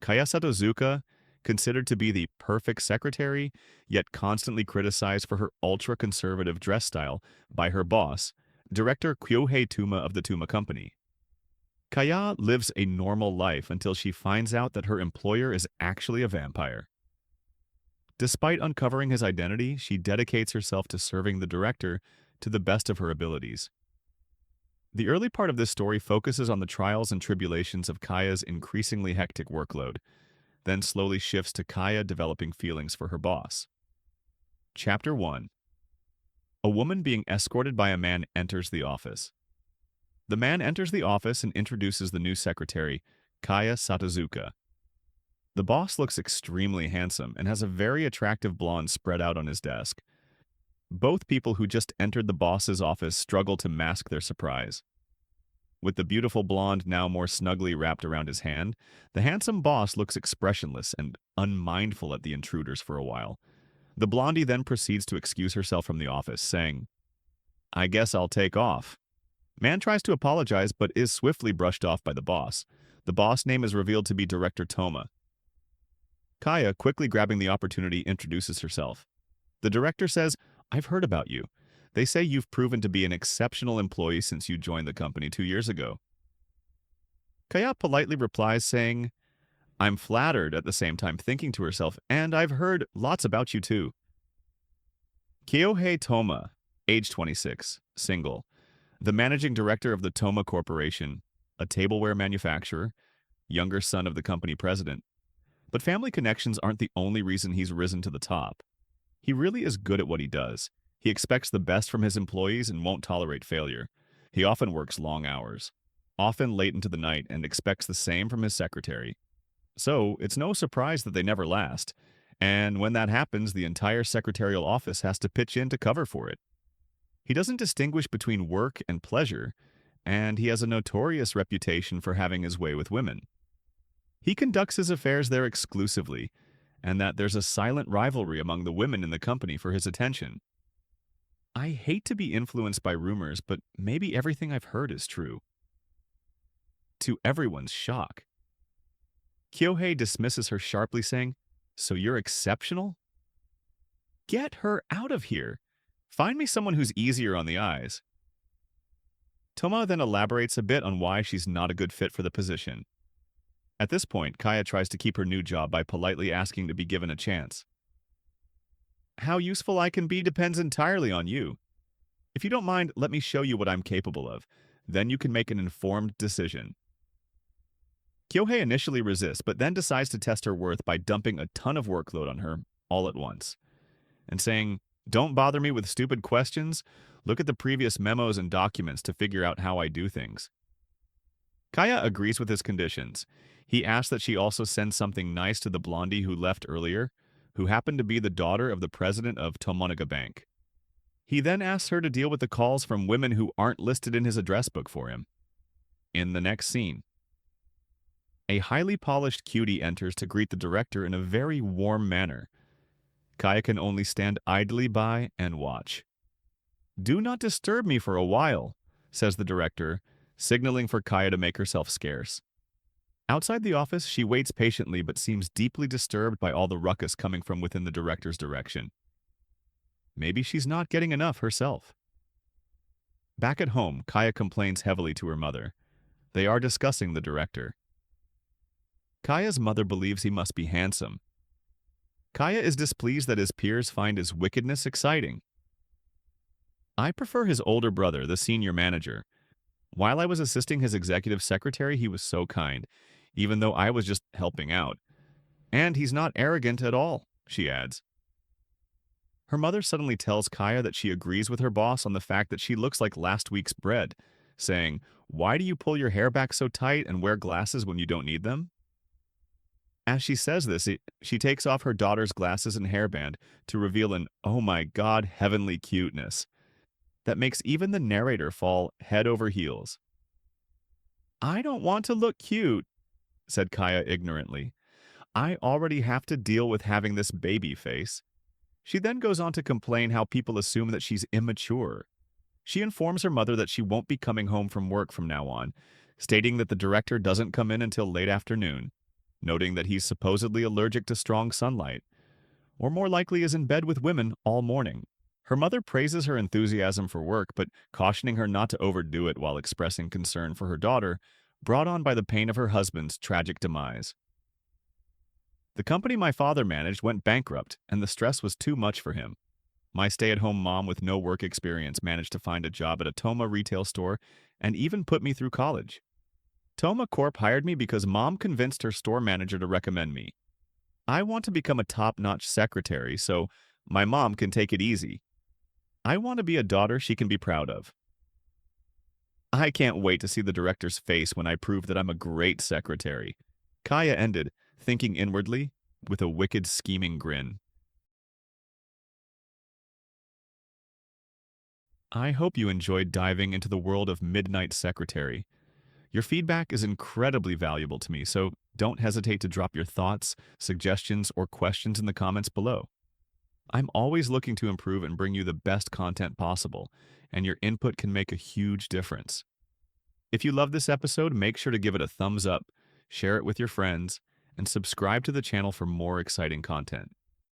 Kaya Satozuka, considered to be the perfect secretary, yet constantly criticized for her ultra-conservative dress style by her boss, director Kyouhei Touma of the Touma Company. Kaya lives a normal life until she finds out that her employer is actually a vampire. Despite uncovering his identity, she dedicates herself to serving the director to the best of her abilities. The early part of this story focuses on the trials and tribulations of Kaya's increasingly hectic workload, then slowly shifts to Kaya developing feelings for her boss. Chapter 1. A woman being escorted by a man enters the office. The man enters the office and introduces the new secretary, Kaya Satozuka. The boss looks extremely handsome and has a very attractive blonde spread out on his desk. Both people who just entered the boss's office struggle to mask their surprise. With the beautiful blonde now more snugly wrapped around his hand, the handsome boss looks expressionless and unmindful at the intruders for a while. The blondie then proceeds to excuse herself from the office, saying, "I guess I'll take off." Man tries to apologize but is swiftly brushed off by the boss. The boss name is revealed to be Director Touma. Kaya, quickly grabbing the opportunity, introduces herself. The director says, "I've heard about you. They say you've proven to be an exceptional employee since you joined the company 2 years ago." Kaya politely replies saying, "I'm flattered," at the same time thinking to herself, "and I've heard lots about you too." Kyouhei Touma, age 26, single, the managing director of the Touma Corporation, a tableware manufacturer, younger son of the company president. But family connections aren't the only reason he's risen to the top. He really is good at what he does. He expects the best from his employees and won't tolerate failure. He often works long hours, often late into the night, and expects the same from his secretary. So, it's no surprise that they never last. And when that happens, the entire secretarial office has to pitch in to cover for it. He doesn't distinguish between work and pleasure, and he has a notorious reputation for having his way with women. He conducts his affairs there exclusively, and that there's a silent rivalry among the women in the company for his attention. I hate to be influenced by rumors, but maybe everything I've heard is true. To everyone's shock, Kyouhei dismisses her sharply, saying, "So you're exceptional? Get her out of here. Find me someone who's easier on the eyes." Toma then elaborates a bit on why she's not a good fit for the position. At this point, Kaya tries to keep her new job by politely asking to be given a chance. "How useful I can be depends entirely on you. If you don't mind, let me show you what I'm capable of. Then you can make an informed decision." Kyouhei initially resists, but then decides to test her worth by dumping a ton of workload on her all at once, and saying, "Don't bother me with stupid questions. Look at the previous memos and documents to figure out how I do things." Kaya agrees with his conditions. He asks that she also send something nice to the blondie who left earlier, who happened to be the daughter of the president of Tomonaga Bank. He then asks her to deal with the calls from women who aren't listed in his address book for him. In the next scene, a highly polished cutie enters to greet the director in a very warm manner. Kaya can only stand idly by and watch. "Do not disturb me for a while," says the director, signaling for Kaya to make herself scarce. Outside the office, she waits patiently but seems deeply disturbed by all the ruckus coming from within the director's direction. Maybe she's not getting enough herself. Back at home, Kaya complains heavily to her mother. They are discussing the director. Kaya's mother believes he must be handsome. Kaya is displeased that his peers find his wickedness exciting. "I prefer his older brother, the senior manager. While I was assisting his executive secretary, he was so kind, even though I was just helping out. And he's not arrogant at all," she adds. Her mother suddenly tells Kaya that she agrees with her boss on the fact that she looks like last week's bread, saying, "Why do you pull your hair back so tight and wear glasses when you don't need them?" As she says this, she takes off her daughter's glasses and hairband to reveal an "oh my god" heavenly cuteness that makes even the narrator fall head over heels. "I don't want to look cute," said Kaya ignorantly. "I already have to deal with having this baby face." She then goes on to complain how people assume that she's immature. She informs her mother that she won't be coming home from work from now on, stating that the director doesn't come in until late afternoon. noting that he's supposedly allergic to strong sunlight, or more likely is in bed with women all morning. Her mother praises her enthusiasm for work, but cautioning her not to overdo it while expressing concern for her daughter, brought on by the pain of her husband's tragic demise. The company my father managed went bankrupt, and the stress was too much for him. My stay-at-home mom with no work experience managed to find a job at a Touma retail store and even put me through college. Touma Corp hired me because mom convinced her store manager to recommend me. I want to become a top-notch secretary so my mom can take it easy. I want to be a daughter she can be proud of. I can't wait to see the director's face when I prove that I'm a great secretary. Kaya ended, thinking inwardly, with a wicked, scheming grin. I hope you enjoyed diving into the world of Midnight Secretary. Your feedback is incredibly valuable to me, so don't hesitate to drop your thoughts, suggestions, or questions in the comments below. I'm always looking to improve and bring you the best content possible, and your input can make a huge difference. If you love this episode, make sure to give it a thumbs up, share it with your friends, and subscribe to the channel for more exciting content.